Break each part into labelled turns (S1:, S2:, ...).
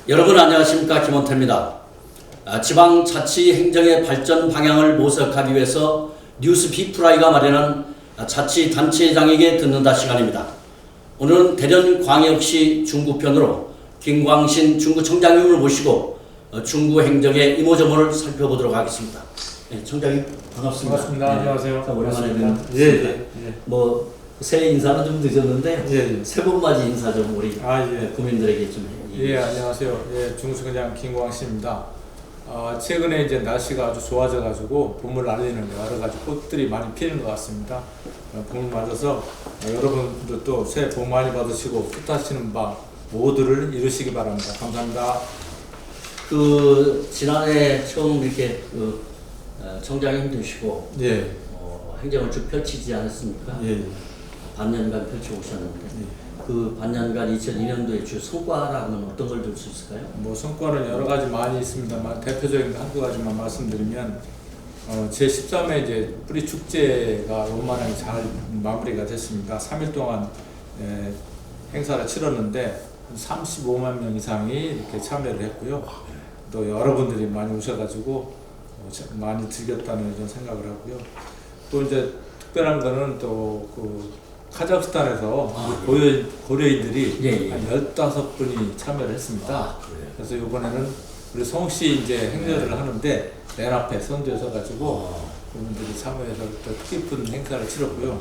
S1: 여러분 안녕하십니까, 김원태입니다. 지방자치 행정의 발전 방향을 모색하기 위해서 뉴스 비프라이가 마련한 자치단체장에게 듣는다 시간입니다. 오늘은 대전광역시 중구편으로 김광신 중구청장님을 모시고 중구 행정의 이모저모를 살펴보도록 하겠습니다. 네, 청장님 반갑습니다.
S2: 반갑습니다.
S1: 네,
S2: 안녕하세요.
S1: 오랜만에 뵙습니다.
S2: 예.
S1: 뭐 새해 인사는 좀 늦었는데
S2: 예.
S1: 새해 복 맞이 인사 좀 우리 국민들에게 좀
S2: 예, 안녕하세요. 예, 중구청장 김광신입니다. 최근에 이제 날씨가 아주 좋아져가지고 봄을 알리는 여러 가지 꽃들이 많이 피는 것 같습니다. 봄을 맞아서 여러분들도 새해 복 많이 받으시고 뜻하시는 바 모두를 이루시기 바랍니다. 감사합니다.
S1: 지난해 처음 이렇게 청장님 되시고
S2: 예.
S1: 행정을 쭉 펼치지 않았습니까?
S2: 예.
S1: 반년간 펼쳐 오셨는데 그 반년간 2002년도에 주 성과라면 어떤 걸 들 수 있을까요?
S2: 뭐 성과는 여러 가지 많이 있습니다만 대표적인 한두 가지만 말씀드리면 제13회 이제 뿌리 축제가 원만하게 잘 마무리가 됐습니다. 3일 동안 행사를 치렀는데 35만 명 이상이 이렇게 참여를 했고요. 또 여러분들이 많이 오셔가지고 많이 즐겼다는 이런 생각을 하고요. 또 이제 특별한 거는 또 카자흐스탄에서 고려인들이 한 15분이 참여를 했습니다. 그래서 이번에는 우리 성씨 이제 행렬을 하는데 맨 앞에 선두에 서가지고 그분들이 참여해서 또 뜻깊은 행사를 치렀고요.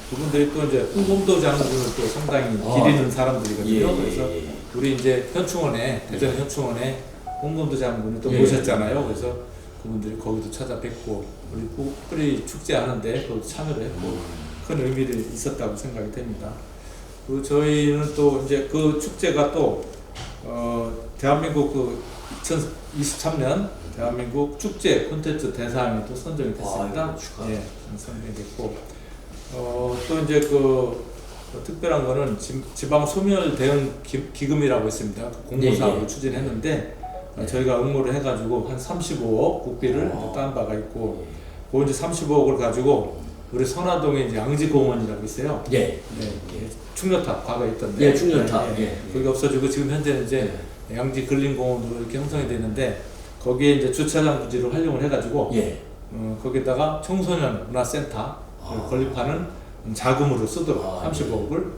S2: 그분들이 또 이제 홍범도 장군을 또 상당히 기리는 사람들이거든요. 그래서 우리 이제 현충원에, 대전 현충원에 홍범도 장군을 또 모셨잖아요. 그래서 그분들이 거기도 찾아뵙고 우리 뿌리 축제 하는데 거기도 참여를 했고 큰 의미를 있었다고 생각이 됩니다. 저희는 또 이제 그 축제가 또 대한민국 2023년 대한민국 축제 콘텐츠 대상에 또 선정이 됐습니다. 예, 선정이 됐고 또 이제 특별한 거는 지방 소멸 대응 기금이라고 있습니다. 공모사업을 추진했는데 저희가 응모를 해가지고 한 35억 국비를 딴 바가 있고 그 이제 35억을 가지고 우리 선화동에 이제 양지공원이라고 있어요. 충녀탑 과거에 있던데.
S1: 충녀탑.
S2: 거기 없어지고 지금 현재는 이제 양지 근린공원으로 이렇게 형성이 되는데 거기에 이제 주차장 부지로 활용을 해가지고 거기다가 청소년 문화센터 건립하는 자금으로 쓰도록 35억을.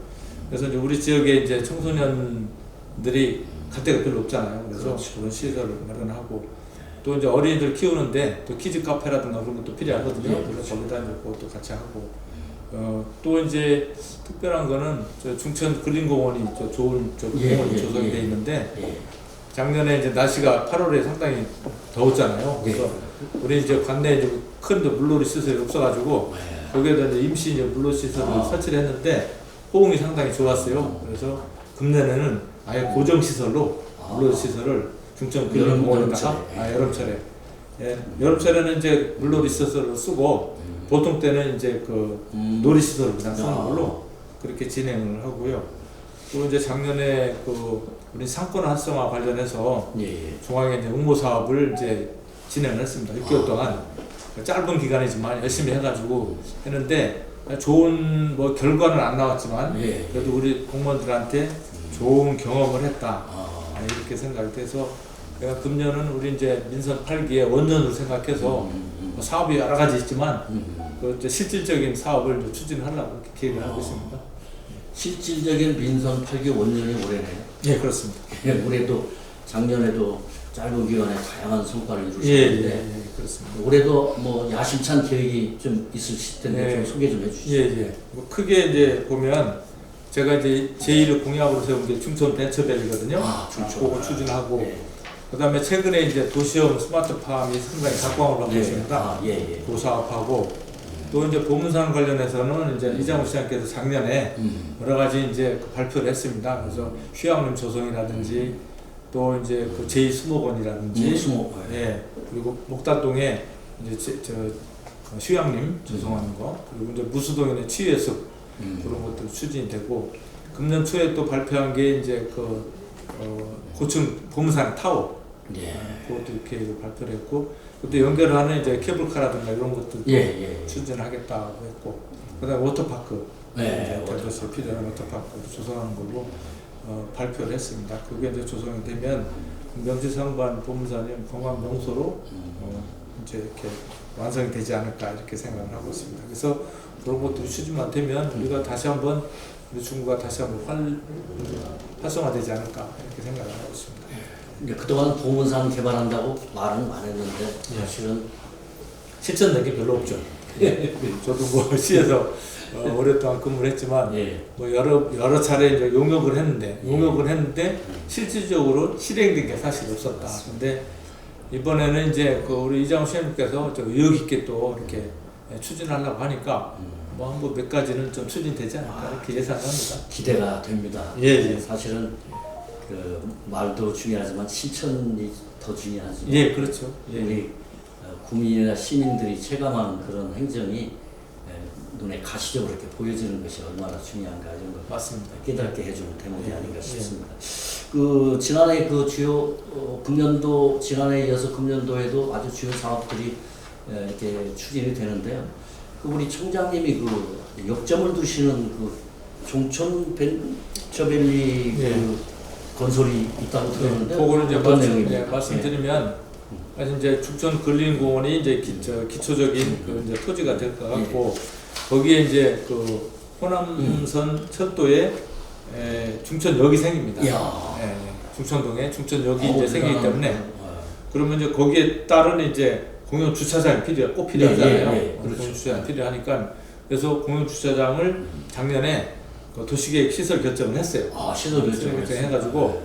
S2: 그래서 이제 우리 지역에 이제 청소년들이 갈 데가 별로 없잖아요. 그래서 그런 시설을 마련하고. 또 이제 어린이들 키우는데 또 키즈 카페라든가 그런 것도 필요하거든요. 그래서 거기다 이제 그것도 같이 하고 또 이제 특별한 거는 저 중천 근린공원이 좋은 공원이 조성이 돼 있는데 작년에 이제 날씨가 8월에 상당히 더웠잖아요. 그래서 우리 이제 관내에 이제 큰 물놀이 시설이 없어가지고 거기에다 이제 임시 이제 물놀이 시설을 설치를 했는데 호응이 상당히 좋았어요. 그래서 금년에는 아예 고정 시설로 물놀이 시설을 중천 근린공원에다가 여름철에 여름철에는 이제 물놀이 시설을 쓰고 보통 때는 이제 놀이 시설을 그냥 쓰는 걸로 그렇게 진행을 하고요. 또 이제 작년에 우리 상권 활성화 관련해서 중앙에 이제 응모 사업을 이제 진행을 했습니다. 6개월 동안 짧은 기간이지만 열심히 해가지고 했는데 좋은 뭐 결과는 안 나왔지만 그래도 우리 공무원들한테 좋은 경험을 했다. 이렇게 생각이 돼서 내가 금년은 우리 이제 민선 8기의 원년으로 생각해서 뭐 사업이 여러 가지 있지만 이제 실질적인 사업을 이제 추진하려고 계획을 하고 있습니다.
S1: 실질적인 민선 8기 원년이 올해네요.
S2: 예, 그렇습니다.
S1: 올해도 작년에도 짧은 기간에 다양한 성과를 이루셨는데
S2: 그렇습니다.
S1: 올해도 뭐 야심찬 계획이 좀 있으실 텐데 좀 소개 좀 해주시죠.
S2: 뭐 크게 이제 보면 제가 이제 제1의 공약으로 세운 게 중천 벤처밸리거든요. 그거 추진하고 그다음에 최근에 이제 도시형 스마트팜이 상당히 각광을 받고 있습니다. 그 사업하고 또 이제 보문산 관련해서는 이제 이장우 시장께서 작년에 여러 가지 이제 발표를 했습니다. 그래서 휴양림 조성이라든지 또 이제 제2수목원이라든지 그리고 목단동에 이제 휴양림 조성하는 거 그리고 이제 무수동에 치유해숲 그런 것들 추진이 되고 금년 초에 또 발표한 게 이제 고층 보문산 타워 그것도 계획을 발표를 했고 그것도 연결하는 이제 케이블카라든가 이런 것들도 추진하겠다고 했고 그다음에 워터파크
S1: 네,
S2: 대도시에 필요한 워터파크를 조성하는 걸로 발표를 했습니다. 그게 이제 조성이 되면 명지상관 보문사님 관광 명소로 이제 이렇게 완성이 되지 않을까 이렇게 생각을 하고 있습니다. 그래서 그런 것들이 추진만 되면 우리가 다시 한번 우리 중구가 다시 한번 활성화되지 않을까 이렇게 생각을 하고 있습니다.
S1: 이제 그동안 보문산 개발한다고 말은 많이 했는데 사실은
S2: 실천된 게 별로 없죠. 저도 뭐 시에서 오랫동안 근무를 했지만 뭐 여러 차례 이제 용역을 했는데 실질적으로 실행된 게 사실 없었다. 근데 이번에는 이제 그 우리 이장우 시장님께서 좀 의욕 있게 또 이렇게 추진하려고 하니까 뭐 한 몇 가지는 좀 추진되지 않을까 이렇게 예상합니다.
S1: 기대가 됩니다.
S2: 예.
S1: 사실은 그 말도 중요하지만 실천이 더 중요하죠.
S2: 예, 그렇죠. 예.
S1: 우리 국민이나 시민들이 체감하는 그런 행정이 눈에 가시적으로 이렇게 보여지는 것이 얼마나 중요한가 이런 걸
S2: 맞습니다.
S1: 깨닫게 해주는 대목이 아닌가 싶습니다. 그 지난해 그 주요 금년도 지난해에 이어서 금년도에도 아주 주요 사업들이 이렇게 추진이 되는데요. 그 우리 청장님이 그 역점을 두시는 그 종천 벤처밸리 그 건설이 있다고 들었는데
S2: 그거를 이제
S1: 어떤 내용입니까?
S2: 말씀드리면 사실 이제 죽전 근린공원이 이제 기초적인 그 이제 토지가 될 것 같고 거기에 이제 그 호남선 철도에 중천역이 생깁니다. 중천동에 중천역이 이제 생기기 때문에 그러면 이제 거기에 따른 이제 공용 주차장이 꼭 필요하잖아요.
S1: 그렇죠.
S2: 공용 주차장 필요하니까 그래서 공용 주차장을 작년에 그 도시계획 시설 결정을 했어요.
S1: 시설 결정
S2: 해가지고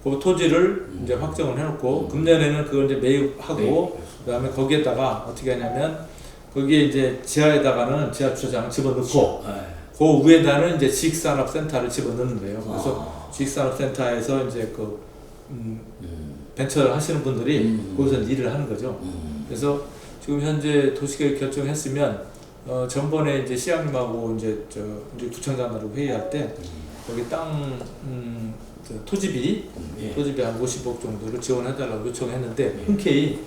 S2: 그 토지를 이제 확정을 해놓고 금년에는 그걸 이제 매입하고 그다음에 거기에다가 어떻게 하냐면 거기에 이제 지하에다가는 지하 주차장을 집어넣고 그 위에다는 이제 지식산업센터를 집어넣는 거예요. 그래서 지식산업센터에서 이제 그 벤처를 하시는 분들이 거기서 일을 하는 거죠. 그래서 지금 현재 도시계획 결정했으면 전번에 이제 시장님하고 이제 우리 구청장하고 회의할 때 거기 땅 토지비 한 50억 정도를 지원해달라고 요청했는데 흔쾌히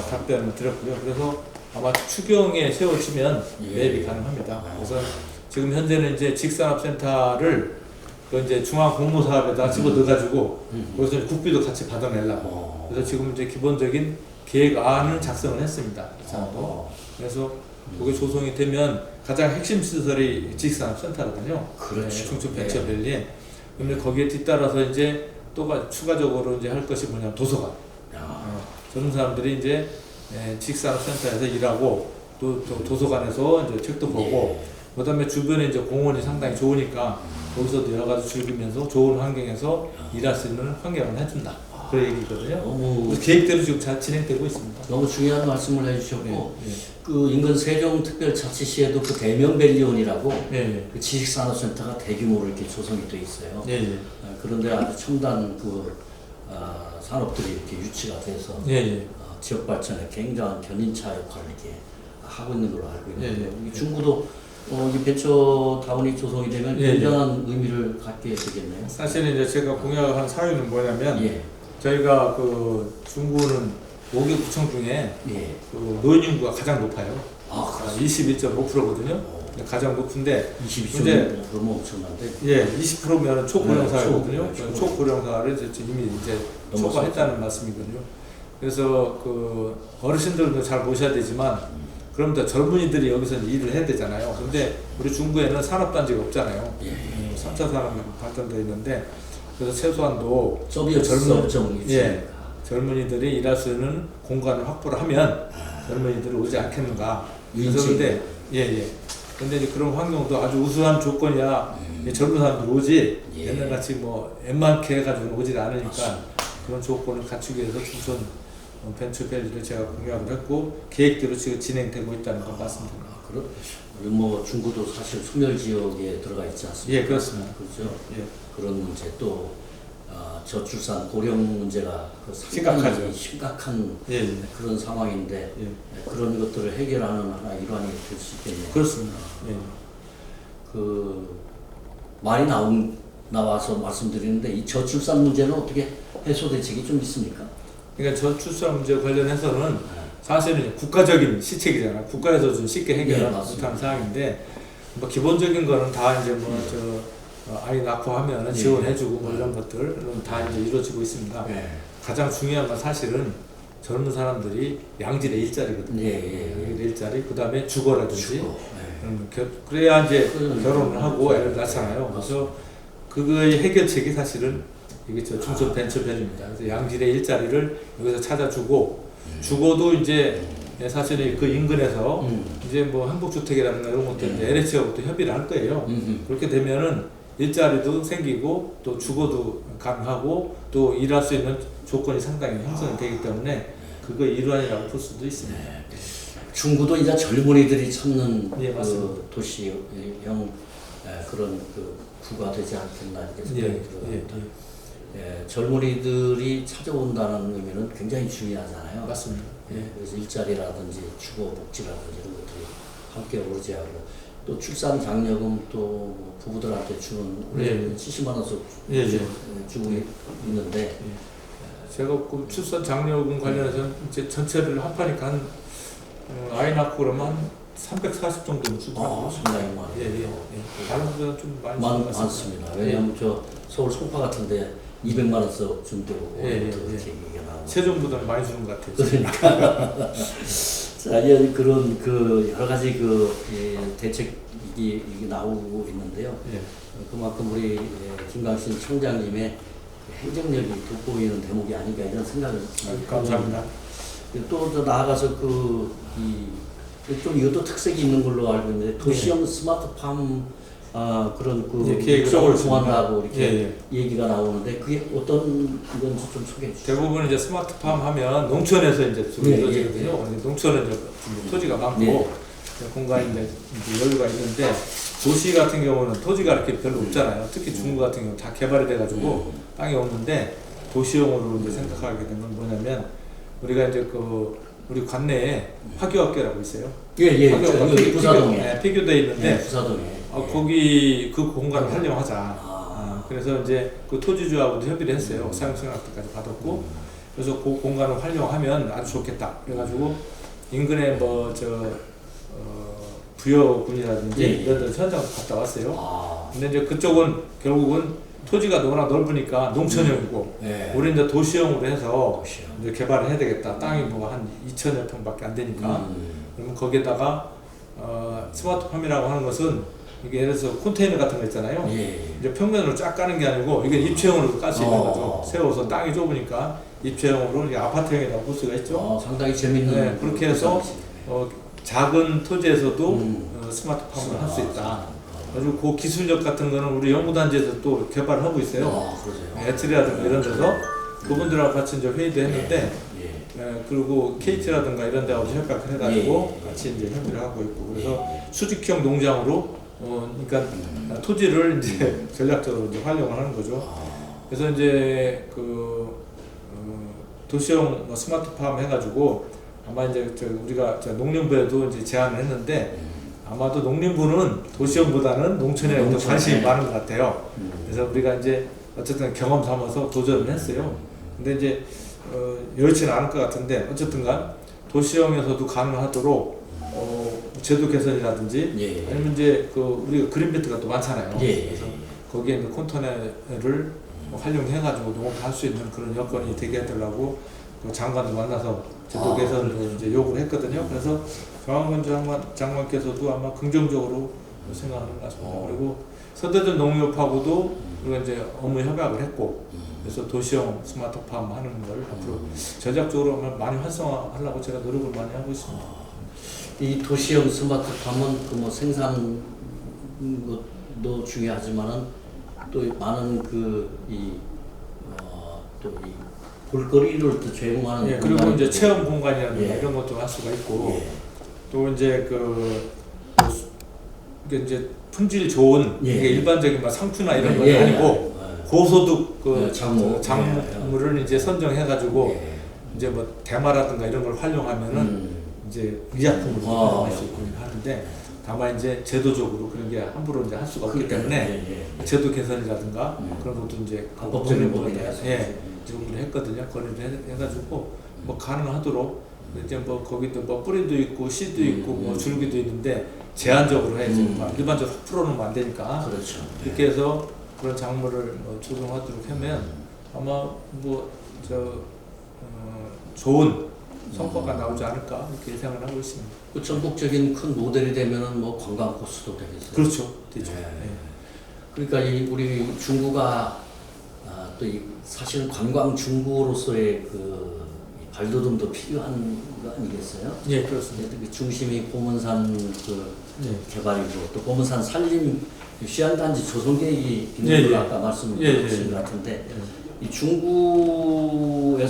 S2: 답변을 드렸고요. 그래서 아마 추경에 세워지면 매입이 가능합니다. 그래서 지금 현재는 이제 직산업센터를 그 이제 중앙공모사업에다 집어넣어가지고 거기서 국비도 같이 받아내려고. 그래서 지금 이제 기본적인 계획안을 작성을 했습니다. 그래서 그게 조성이 되면 가장 핵심 시설이 직산업센터거든요.
S1: 그렇죠.
S2: 충청 벤처밸리에. 근데 거기에 뒤따라서 이제 또 추가적으로 이제 할 것이 뭐냐면 도서관. 저런 사람들이 이제 직산업센터에서 일하고 또 도서관에서 이제 책도 보고 그다음에 주변에 이제 공원이 상당히 좋으니까 거기서도 여러 가지 즐기면서 좋은 환경에서 일할 수 있는 환경을 해준다. 그런 얘기거든요. 계획대로 지금 잘 진행되고 있습니다.
S1: 너무 중요한 말씀을 해주셨고 그 인근 세종특별자치시에도 그 대명밸리온이라고 그 지식산업센터가 대규모로 이렇게 조성이 돼 있어요. 그런데 아주 첨단 그 산업들이 이렇게 유치가 돼서 지역 발전에 굉장한 견인차 역할을 이렇게 하고 있는 걸로 알고 있는데 중구도 이 벤처타운이 조성이 되면 굉장한 의미를 갖게 되겠네요.
S2: 사실 이제 제가 공약한 사유는 뭐냐면 저희가 그 중구는 5개 구청 중에 그 노인 인구가 가장 높아요. 21.5%거든요. 가장 높은데
S1: 22.5%면 엄청난데
S2: 20%면 초고령사회거든요. 초고령사회를 이미 이제 초과했다는 말씀이거든요. 그래서 그 어르신들도 잘 모셔야 되지만 그럼 또 젊은이들이 여기서 일을 해야 되잖아요. 근데 우리 중구에는 산업단지가 없잖아요. 3차 산업이 발전되어 있는데 그래서 최소한도 젊은이들이 일할 수 있는 공간을 확보를 하면 젊은이들이 오지 않겠는가. 그런데 근데 이제 그런 환경도 아주 우수한 조건이야 젊은 사람들 오지 옛날같이 뭐 웬만케 해가지고 오질 않으니까 그런 조건을 갖추기 위해서 충천 벤처밸리를 제가 공약을 했고 계획대로 지금 진행되고 있다는 걸 말씀드립니다.
S1: 뭐 중구도 사실 소멸 지역에 들어가 있지 않습니까?
S2: 그렇습니다.
S1: 그렇죠. 그런 문제 또 저출산 고령 문제가 심각한 그런 상황인데 그런 것들을 해결하는 하나 일환이 될 수 있겠네요.
S2: 그렇습니다.
S1: 그 말이 나와서 말씀드리는데 이 저출산 문제는 어떻게 해소 대책이 좀 있습니까?
S2: 그러니까 저출산 문제 관련해서는 사실은 국가적인 시책이잖아요. 국가에서 좀 쉽게 해결하지 못하는 사항인데 뭐 기본적인 거는 다 이제 뭐 아이 낳고 하면 지원해주고 뭐 이런 것들은 다 이제 이루어지고 있습니다. 가장 중요한 건 사실은 젊은 사람들이 양질의 일자리거든요. 일자리, 그 다음에 주거라든지. 그래야 이제 결혼을 하고 애를 낳잖아요. 그래서 그거의 해결책이 사실은 이게 중소벤처벤입니다. 그래서 양질의 일자리를 여기서 찾아주고, 주거도 이제 사실은 그 인근에서 이제 뭐 한복주택이라든가 이런 것들 이제 LH하고도 협의를 할 거예요. 그렇게 되면은 일자리도 생기고 또 주거도 가능하고 또 일할 수 있는 조건이 상당히 형성이 되기 때문에 그거 일환이라고 볼 수도 있습니다.
S1: 중구도 이제 젊은이들이 찾는
S2: 그
S1: 도시형 그런 그 구가 되지 않겠나 이렇게 생각이 들어갑니다. 젊은이들이 찾아온다는 의미는 굉장히 중요하잖아요.
S2: 맞습니다.
S1: 그래서 일자리라든지 주거 복지라든지 이런 것들이 함께 오르지하고 또 출산 장려금 또 부부들한테 주는 70만 원씩 주고 있는데
S2: 제가 그 출산 장려금 관련해서 이제 전체를 합하니까 한 아이 낳고 그러면 340 정도는 주고
S1: 상당히 많아요.
S2: 다른 데는 좀
S1: 많습니다. 왜냐하면 저 서울 송파 같은데 200만 원 준다고 그렇게 얘기가 나오고
S2: 세종보다는 많이 주는 것 같아요.
S1: 그러니까 자, 그런 그 여러 가지 그 대책이 이게 나오고 있는데요. 그만큼 우리 김광신 청장님의 행정력이 돋보이는 대목이 아닌가 이런 생각을
S2: 감사합니다.
S1: 또 나아가서 좀 이것도 특색이 있는 걸로 알고 있는데 도시형 스마트팜 그런 그 기획을 구한다고 이렇게 얘기가 나오는데 그게 어떤 건지 좀 소개해 주시죠.
S2: 대부분 이제 스마트팜 하면 농촌에서 이제 주로 이루어지거든요. 농촌은 이제 토지가 많고 공간이 이제 여유가 있는데 도시 같은 경우는 토지가 이렇게 별로 없잖아요. 특히 중구 같은 경우 다 개발이 돼가지고 땅이 없는데 도시용으로 이제 생각하게 된 건 뭐냐면 우리가 이제 우리 관내에 화교학교라고 있어요. 화교학교
S1: 부사동에
S2: 폐교되어 있는데
S1: 부사동에
S2: 거기 그 공간을 활용하자. 그래서 이제 그 토지주하고도 협의를 했어요. 사용승낙서까지 받았고 그래서 그 공간을 활용하면 아주 좋겠다. 그래가지고 인근에 부여군이라든지 이런 데 현장 갔다 왔어요. 근데 이제 그쪽은 결국은 토지가 워낙 넓으니까 농촌형이고 우리 이제 도시형으로 해서 이제 개발을 해야 되겠다. 땅이 뭐 한 2,000여 평밖에 안 되니까 그러면 거기에다가 스마트팜이라고 하는 것은 이게 예를 들어서 컨테이너 같은 거 있잖아요. 이제 평면으로 쫙 까는 게 아니고 이건 입체형으로 깔 수 있는 거죠. 세워서 땅이 좁으니까 입체형으로 아파트형이라고 볼 수가 있죠.
S1: 상당히 재밌는
S2: 그렇게 해서 작은 토지에서도 스마트팜을 할 수 있다. 그리고 그 기술력 같은 거는 우리 연구단지에서 또 개발을 하고 있어요. 에트리라든가 이런 데서 그분들하고 같이 이제 회의도 했는데 그리고 KT라든가 이런 데하고 협약을 해가지고 같이 이제 협의를 하고 있고 그래서 수직형 농장으로 그러니까 토지를 이제 전략적으로 이제 활용을 하는 거죠. 그래서 이제 도시형 스마트팜 해가지고 아마 이제 우리가 농림부에도 이제 제안을 했는데 아마도 농림부는 도시형보다는 농촌에 더 관심이 많은 것 같아요. 그래서 우리가 이제 어쨌든 경험 삼아서 도전을 했어요. 근데 이제 여의치는 않을 것 같은데 어쨌든간 도시형에서도 가능하도록 제도 개선이라든지 아니면 이제 우리가 그린벨트가 또 많잖아요. 그래서 거기에 있는 콘테너를 활용해가지고 농업을 할 수 있는 그런 여건이 되게 해달라고 장관을 만나서 제도 개선을 이제 요구를 했거든요. 그래서 정황근 장관께서도 아마 긍정적으로 생각하는 것 같습니다. 그리고 서대전 농협하고도 우리가 이제 업무 협약을 했고, 그래서 도시형 스마트팜 하는 걸 앞으로 전략적으로 많이 활성화하려고 제가 노력을 많이 하고 있습니다.
S1: 이 도시형 스마트팜은 그 뭐 생산 것도 중요하지만은 또 많은 또 이 볼거리를 또 제공하는
S2: 그리고 이제 체험 공간이라든가 이런 것도 할 수가 있고 또 이제 이게 이제 품질 좋은 이게 일반적인 막 상추나 이런 건 아니고 고소득 작물을 이제 선정해가지고 이제 뭐 대마라든가 이런 걸 활용하면은 이제 의약품으로 활용할 수 있고 하는데 다만 이제 제도적으로 그런 게 함부로 이제 할 수가 없기 때문에 제도 개선이라든가 그런 것도 이제
S1: 법적인 부분에
S2: 요구를 했거든요. 건의를 해가지고 뭐 가능하도록 이제 뭐 거기도 뭐 뿌리도 있고 씨도 있고 뭐 줄기도 있는데 제한적으로 해야지 일반적으로 확 풀어놓으면 안 되니까.
S1: 그렇죠.
S2: 이렇게 해서 그런 작물을 뭐 조성하도록 하면 아마 좋은 성과가 나오지 않을까 이렇게 예상을 하고 있습니다.
S1: 그 전국적인 큰 모델이 되면은 뭐 관광 코스도 되겠어요.
S2: 그렇죠, 되죠.
S1: 네. 그러니까 우리 중구가 또 사실 관광 중구로서의 그 발돋움도 필요한 거 아니겠어요?
S2: 예, 그렇습니다.
S1: 그 중심이 보문산 그
S2: 예.
S1: 개발이고 또 보문산 산림 휴양단지 조성 계획이 있는
S2: 예,
S1: 걸로
S2: 예.
S1: 아까 말씀하신 것 같은데 이 중구에서도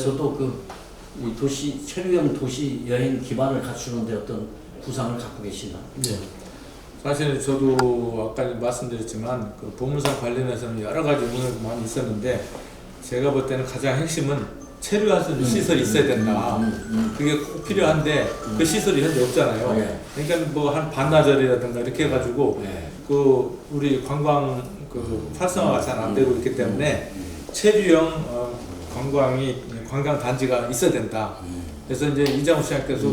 S1: 이 도시 체류형 도시 여행 기반을 갖추는데 어떤 구상을 갖고 계시나?
S2: 네. 사실 저도 아까 말씀드렸지만 그 보문산 관련해서는 여러 가지 의견이 많이 있었는데 제가 볼 때는 가장 핵심은 체류할 수 있는 시설이 있어야 된다. 그게 꼭 필요한데 그 시설이 현재 없잖아요.
S1: 네.
S2: 그러니까 뭐 한 반나절이라든가 이렇게 해가지고
S1: 네.
S2: 그 우리 관광 그 활성화가 잘 안 되고 있기 때문에 체류형 관광 단지가 있어야 된다. 그래서 이제 이장우 시장께서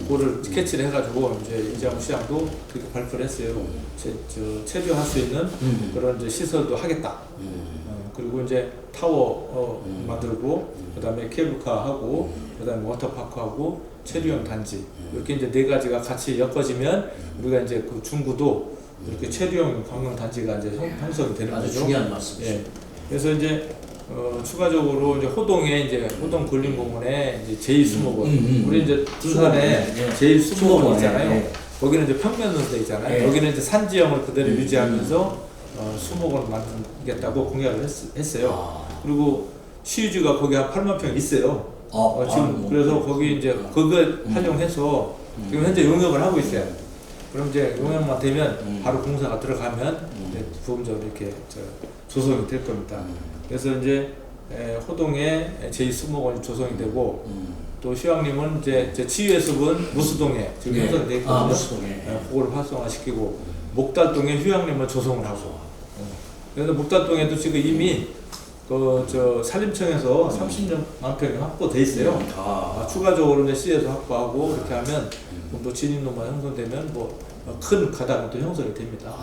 S2: 그거를 캐치를 해가지고 이제 이장우 시장도 그렇게 발표를 했어요. 체류할 수 있는 그런 이제 시설도 하겠다. 그리고 이제 타워 만들고 그다음에 케이블카하고 그다음에 워터파크하고 체류형 단지 이렇게 이제 네 가지가 같이 엮어지면 우리가 이제 그 중구도 이렇게 체류형 관광 단지가 이제 형성이 되는
S1: 아주
S2: 거죠.
S1: 중요한 말씀이시죠.
S2: 예. 그래서 이제 추가적으로 이제 호동에 이제 호동 근린공원에 이제 제2수목원 우리 이제 두산에 제2수목원 있잖아요. 거기는 이제 평면으로 돼 있잖아요. 여기는 이제 산지형을 그대로 유지하면서 수목원을 만들겠다고 공약을 했어요. 그리고 시유지가 거기 한 8만 평 있어요. 지금 그래서 거기 이제 그거 활용해서 지금 현재 용역을 하고 있어요. 그럼 이제 용역만 되면 바로 공사가 들어가면 이제 부분적으로 이렇게 조성이 될 겁니다. 그래서 이제 호동에 제2수목원이 조성이 되고 또 시황님은 이제 치유의 숲은 무수동에 지금 형성이 되어 있거든요.
S1: 무수동에.
S2: 그거를 활성화시키고 목달동에 휴양림을 조성을 하고. 그래서 목달동에도 지금 이미 산림청에서 30만 평이 확보돼 있어요. 추가적으로 이제 시에서 확보하고 이렇게 하면 또 진입로만 형성되면 큰 가닥은 또 형성이 됩니다.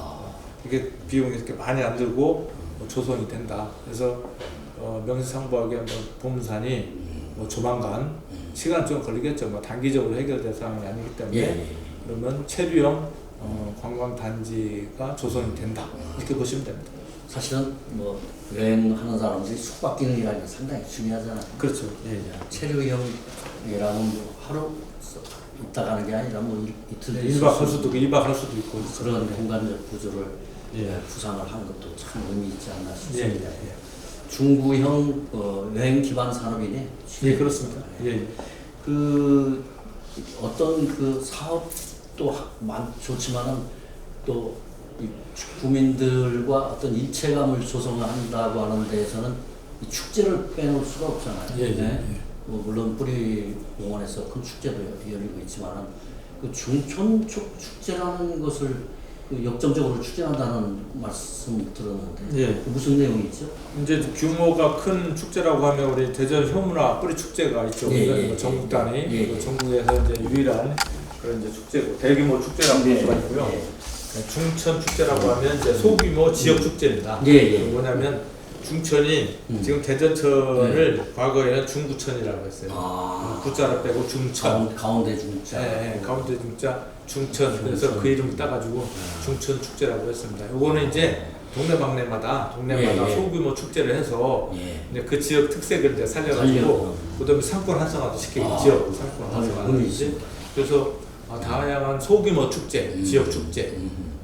S2: 이게 비용이 이렇게 많이 안 들고 조성이 된다. 그래서 명시상부하게 보문산이 조만간 시간 좀 걸리겠죠. 단기적으로 해결될 상황이 아니기 때문에 그러면 체류형 관광 단지가 조성이 된다. 이렇게 보시면 됩니다.
S1: 사실은 여행하는 사람들이 숙박기능이라는 게 상당히 중요하잖아요.
S2: 그렇죠.
S1: 체류형이라면 하루 있다 가는 게 아니라 이틀
S2: 1박 할 수도 있고 2박 할 수도 있고
S1: 그런 공간적 구조를 구상을 한 것도 참 의미 있지 않나 싶습니다. 중구형 여행 기반 산업이네.
S2: 예, 그렇습니다.
S1: 그 어떤 그 사업도 좋지만은 또 구민들과 어떤 일체감을 조성한다고 하는 데에서는 이 축제를 빼놓을 수가 없잖아요. 물론 뿌리 공원에서 큰 축제도 열리고 있지만은 그 중촌 축제라는 것을 역점적으로 추진한다는 말씀 들었는데 무슨 내용이죠?
S2: 이제 규모가 큰 축제라고 하면 우리 대전 효문화 뿌리 축제가 있죠. 전국 단위 전국에서 이제 유일한 그런 이제 축제고 대규모 축제라고 볼 수가 있고요. 중천 축제라고 하면 이제 소규모 지역 축제입니다. 뭐냐면 중천이 지금 대전천을 과거에는 중구천이라고 했어요. 구자를 빼고 중천.
S1: 가운데 중자.
S2: 가운데 중자 중천. 그래서 그 이름을 따가지고 중천 축제라고 했습니다. 요거는 이제 동네마다 소규모 축제를 해서 이제 그 지역 특색을 이제 살려가지고 그다음에 상권 활성화도 시키고 지역 상권 활성화도 그래서 다양한 소규모 축제, 지역 축제,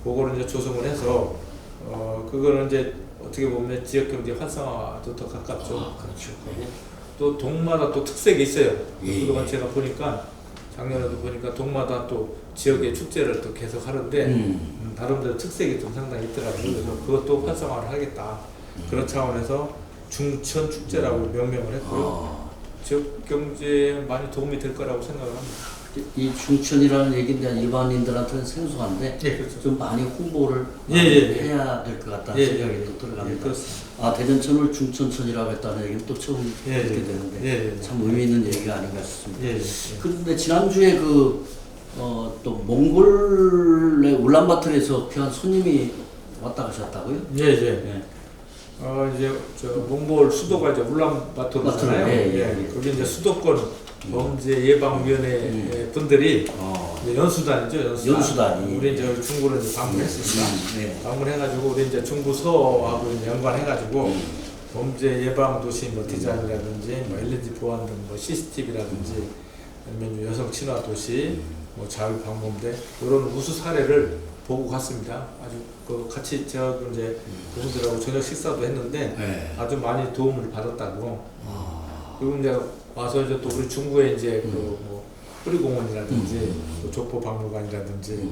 S2: 그거를 이제 조성을 해서 그거는 이제 어떻게 보면 지역 경제 활성화도 더 가깝죠.
S1: 그렇죠.
S2: 또 동마다 또 특색이 있어요. 그동안 제가 보니까 작년에도 보니까 동마다 또 지역의 축제를 또 계속 하는데 나름대로 특색이 좀 상당히 있더라고요. 그래서 그것도 활성화를 하겠다. 그런 차원에서 중천 축제라고 명명을 했고요. 지역 경제에 많이 도움이 될 거라고 생각을 합니다.
S1: 이 중천이라는 얘기는 일반인들한테는 생소한데
S2: 예, 그렇죠.
S1: 좀 많이 홍보를 해야 될 것 같다는 생각이 또 들어갑니다. 아, 대전천을 중천천이라고 했다는 얘기는 또 처음 듣게 되는데 참 의미 있는 얘기가 아닌가 싶습니다. 그런데 지난주에 또 몽골의 울란바토르에서 귀한 손님이 왔다 가셨다고요?
S2: 예. 이제 몽골 수도가 이제 울란바토르잖아요. 거기 이제 수도권 범죄 예방위원회 분들이 이제 연수단이죠.
S1: 연수단이.
S2: 우리 이제 중구를 이제 방문했습니다. 방문해가지고 우리 이제 중구 서하고 이제 연관해가지고 범죄 예방 도시 뭐 디자인이라든지 뭐 LNG 보안 등 뭐 CCTV라든지 아니면 여성 친화 도시 뭐 자율 방범대 이런 우수 사례를 보고 갔습니다. 아주 같이 제가 이제 그분들하고 저녁 식사도 했는데 아주 많이 도움을 받았다고. 그리고 이제 와서 이제 또 우리 중구에 이제 뭐 뿌리공원이라든지 또 조포박물관이라든지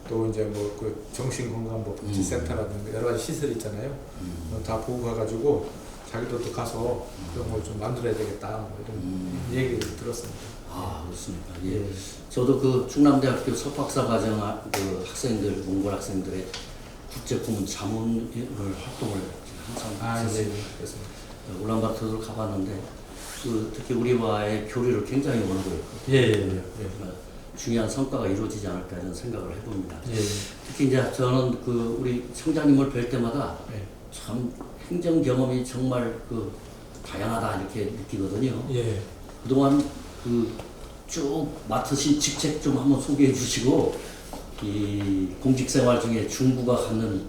S2: 또 이제 뭐 정신건강뭐 복지센터라든지 여러 가지 시설 있잖아요. 다 보고 가가지고 자기도 또 가서 그런 걸 좀 만들어야 되겠다 뭐 이런 얘기를 들었습니다.
S1: 아, 그렇습니까? 예. 저도 충남대학교 석박사 과정 학생들, 몽골 학생들의 국제고문 자문을 활동을 항상
S2: 그렇습니다.
S1: 울란바토르를 가봤는데 특히 우리와의 교류를 굉장히 원하고요. 중요한 성과가 이루어지지 않을까 이런 생각을 해봅니다. 특히 이제 저는 우리 청장님을 뵐 때마다 참 행정 경험이 정말 다양하다 이렇게 느끼거든요. 그동안 쭉 맡으신 직책 좀 한번 소개해 주시고 이 공직생활 중에 중구가 갖는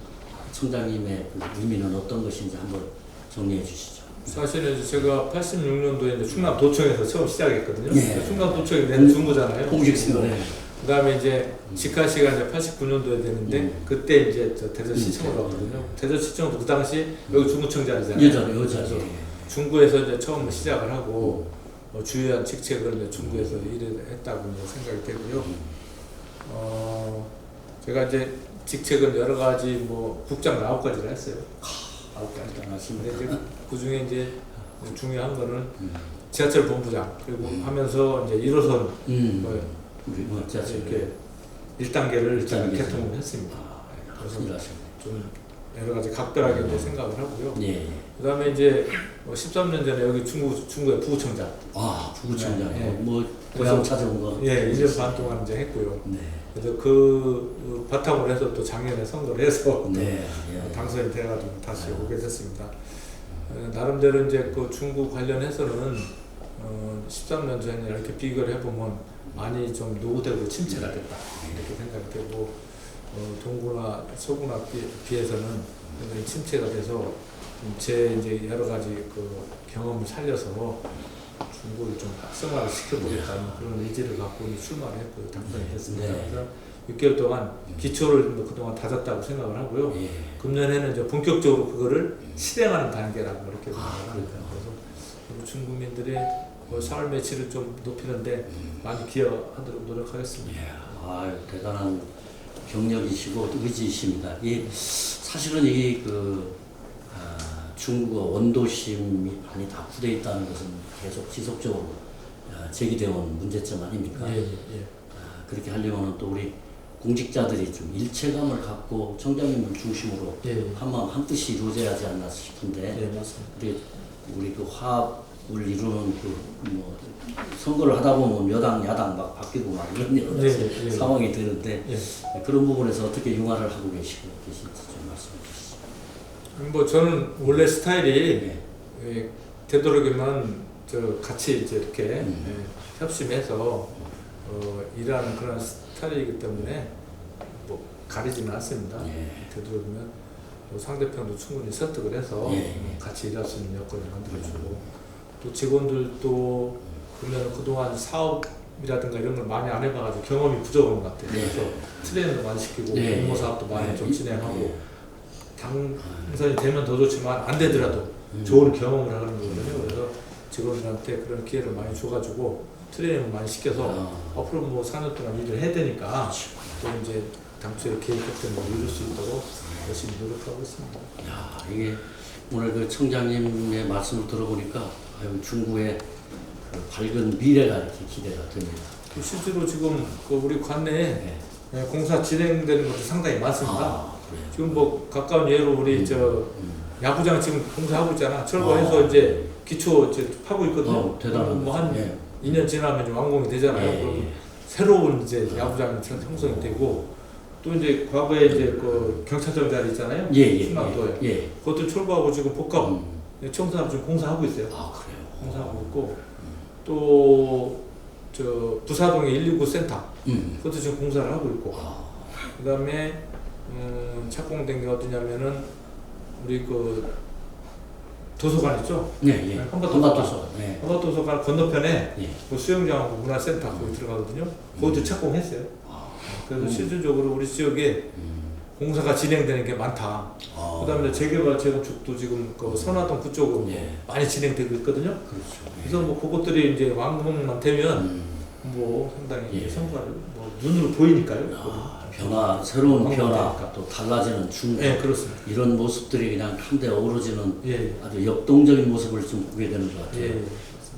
S1: 청장님의 의미는 어떤 것인지 한번 정리해 주시죠.
S2: 사실은 제가 86년도에 충남도청에서 처음 시작했거든요. 충남도청이 내 중구잖아요.
S1: 공직생활.
S2: 그다음에 이제 직하시가 이제 89년도에 되는데 그때 이제 대전시청으로 왔거든요. 대전시청도 그 당시 여기 중구청장이잖아요.
S1: 여자.
S2: 중구에서 이제 처음 시작을 하고 주요한 직책을 이제 중구에서 일을 했다고 이제 생각이 되고요. 제가 이제 직책은 여러 가지 뭐 국장 9가지를 했어요. 9가지 하셨는데 그 중에 이제 중요한 거는 지하철 본부장 그리고 하면서 이제 1호선 이렇게 1단계를 제가 개통을 했습니다. 그래서 좀 여러 가지 각별하게 이제 생각을 하고요. 그다음에 이제 13년 전에 여기 중구의 부구청장.
S1: 부구청장. 뭐 고향 찾아온 거.
S2: 1년 반 동안 이제 했고요. 그래서 그 바탕으로 해서 또 작년에 선거를 해서 당선이 돼가지고 다시 오게 됐습니다. 나름대로 이제 중구 관련해서는 13년 전에 이렇게 비교를 해보면 많이 좀 노후되고 침체가 됐다 이렇게 생각이 되고 동구나 서구나 비해서는 굉장히 침체가 돼서 제 이제 여러 가지 경험을 살려서 중구를 좀 활성화를 시켜보겠다는 그런 의지를 갖고 출마를 했고 당선이 됐습니다. 그래서 6개월 동안 기초를 그동안 다졌다고 생각을 하고요. 금년에는 이제 본격적으로 그거를 실행하는 단계라고 이렇게 생각을 합니다. 그래서 중국민들의 삶의 질을 좀 높이는데 많이 기여하도록 노력하겠습니다.
S1: 대단한 경력이시고 의지이십니다. 사실은 이 중국어 원도심이 많이 낙후되어 있다는 것은 계속 지속적으로 제기되어 온 문제점 아닙니까? 그렇게 하려면 또 우리 공직자들이 좀 일체감을 갖고 청장님을 중심으로 한마음 한뜻이 이루어져야 하지 않나 싶은데 우리 화합을 이루는 선거를 하다 보면 여당 야당 막 바뀌고 막 이런 여러 가지 상황이 되는데 그런 부분에서 어떻게 융화를 하고 계신지 좀 말씀해 주시죠.
S2: 뭐 저는 원래 스타일이 되도록이면 같이 이렇게 협심해서 일하는 그런 스타일이기 때문에 뭐 가리지는 않습니다. 되도록이면 상대편도 충분히 설득을 해서 같이 일할 수 있는 여건을 만들어주고 또 직원들도 그러면 그동안 사업이라든가 이런 걸 많이 안 해봐가지고 경험이 부족한 것 같아요. 그래서 트레이닝도 많이 시키고 공모 사업도 많이 좀 진행하고 당선이 되면 더 좋지만 안 되더라도 좋은 경험을 하는 거거든요. 그래서 직원들한테 그런 기회를 많이 줘가지고 트레이닝을 많이 시켜서 앞으로 뭐 4년 동안 일을 해야 되니까 또 이제 당초에 계획했던 걸 이룰 수 있도록 열심히 노력하고 있습니다.
S1: 이게 오늘 청장님의 말씀을 들어보니까 중구의 밝은 미래가 이렇게 기대가 됩니다.
S2: 실제로 지금 그 우리 관내에 공사 진행되는 것도 상당히 많습니다. 지금 뭐 가까운 예로 우리 저 야구장 지금 공사하고 있잖아. 철거해서 이제 기초 이제 파고 있거든요.
S1: 대단한.
S2: 뭐한 2년 지나면 이제 완공이 되잖아요. 그리고 새로운 이제 야구장이 형성이 되고 또 이제 과거에 이제 그 경찰청 자리 있잖아요. 충남도에. 그것도 철거하고 지금 복합 청소하고 지금 공사하고 있어요.
S1: 그래요.
S2: 공사하고 있고 또 저 부사동에 119 센터 그것도 지금 공사를 하고 있고 그다음에 착공된 게 어디냐면은 우리 그 도서관 있죠?
S1: 한밭도서관.
S2: 한밭도서관 건너편에 그 수영장하고 문화센터 거기 들어가거든요. 거기도 착공했어요. 그래서 실질적으로 우리 지역에 공사가 진행되는 게 많다. 그다음에 재개발 재건축도 지금 그 선화동 그쪽으로 많이 진행되고 있거든요. 그래서 뭐 그것들이 이제 완공만 되면 뭐 상당히 성과를 뭐 눈으로 보이니까요.
S1: 변화, 새로운 변화, 또 달라지는 중국.
S2: 그렇습니다.
S1: 이런 모습들이 그냥 한데 어우러지는 아주 역동적인 모습을 좀 보게 되는 것 같아요.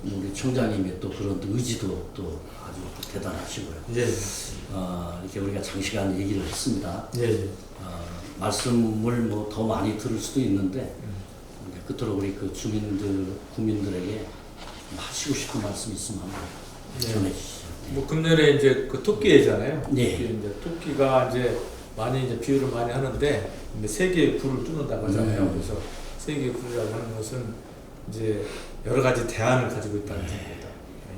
S1: 우리 총장님의 또 그런 의지도 또 아주 대단하시고요. 이렇게 우리가 장시간 얘기를 했습니다. 말씀을 뭐 더 많이 들을 수도 있는데 끝으로 우리 그 주민들, 국민들에게 하시고 싶은 말씀 있으면 한번 전해주시죠.
S2: 뭐 금년에 이제 그 토끼잖아요. 이제 토끼가 이제 많이 이제 비유를 많이 하는데 세 개의 불을 뚫는다고 하잖아요. 그래서 세 개의 불이라고 하는 것은 이제 여러 가지 대안을 가지고 있다는 겁니다.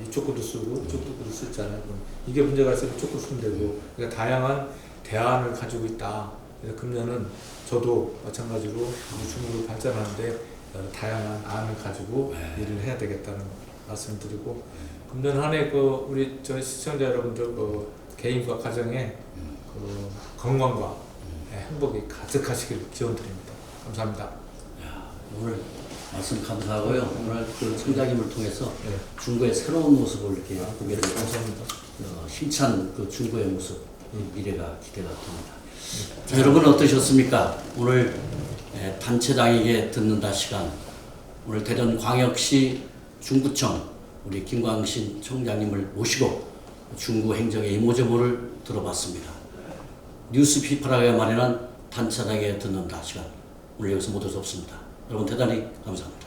S2: 이쪽 것도 쓰고 이쪽 것도 쓰잖아요. 이게 문제가 있으면 이쪽 거 쓰면 되고 그러니까 다양한 대안을 가지고 있다. 그래서 금년은 저도 마찬가지로 우리 중국을 발전하는데 다양한 안을 가지고 일을 해야 되겠다는 말씀을 드리고 금년 한 해 그 우리 저희 시청자 여러분들 그 개인과 가정의 그 건강과 행복이 가득하시길 기원드립니다. 감사합니다.
S1: 오늘 말씀 감사하고요. 오늘 그 총장님을 통해서 중구의 새로운 모습을 이렇게 보게 되고 힘찬 그 중구의 모습 미래가 기대가 됩니다. 자, 여러분 어떠셨습니까? 오늘 단체장에게 듣는다 시간 오늘 대전광역시 중구청 우리 김광신 총장님을 모시고 중구 행정의 이모저모를 들어봤습니다. 뉴스피플하게 마련한 단체장에게 듣는다 시간 오늘 여기서 모두 접습니다. 여러분 대단히 감사합니다.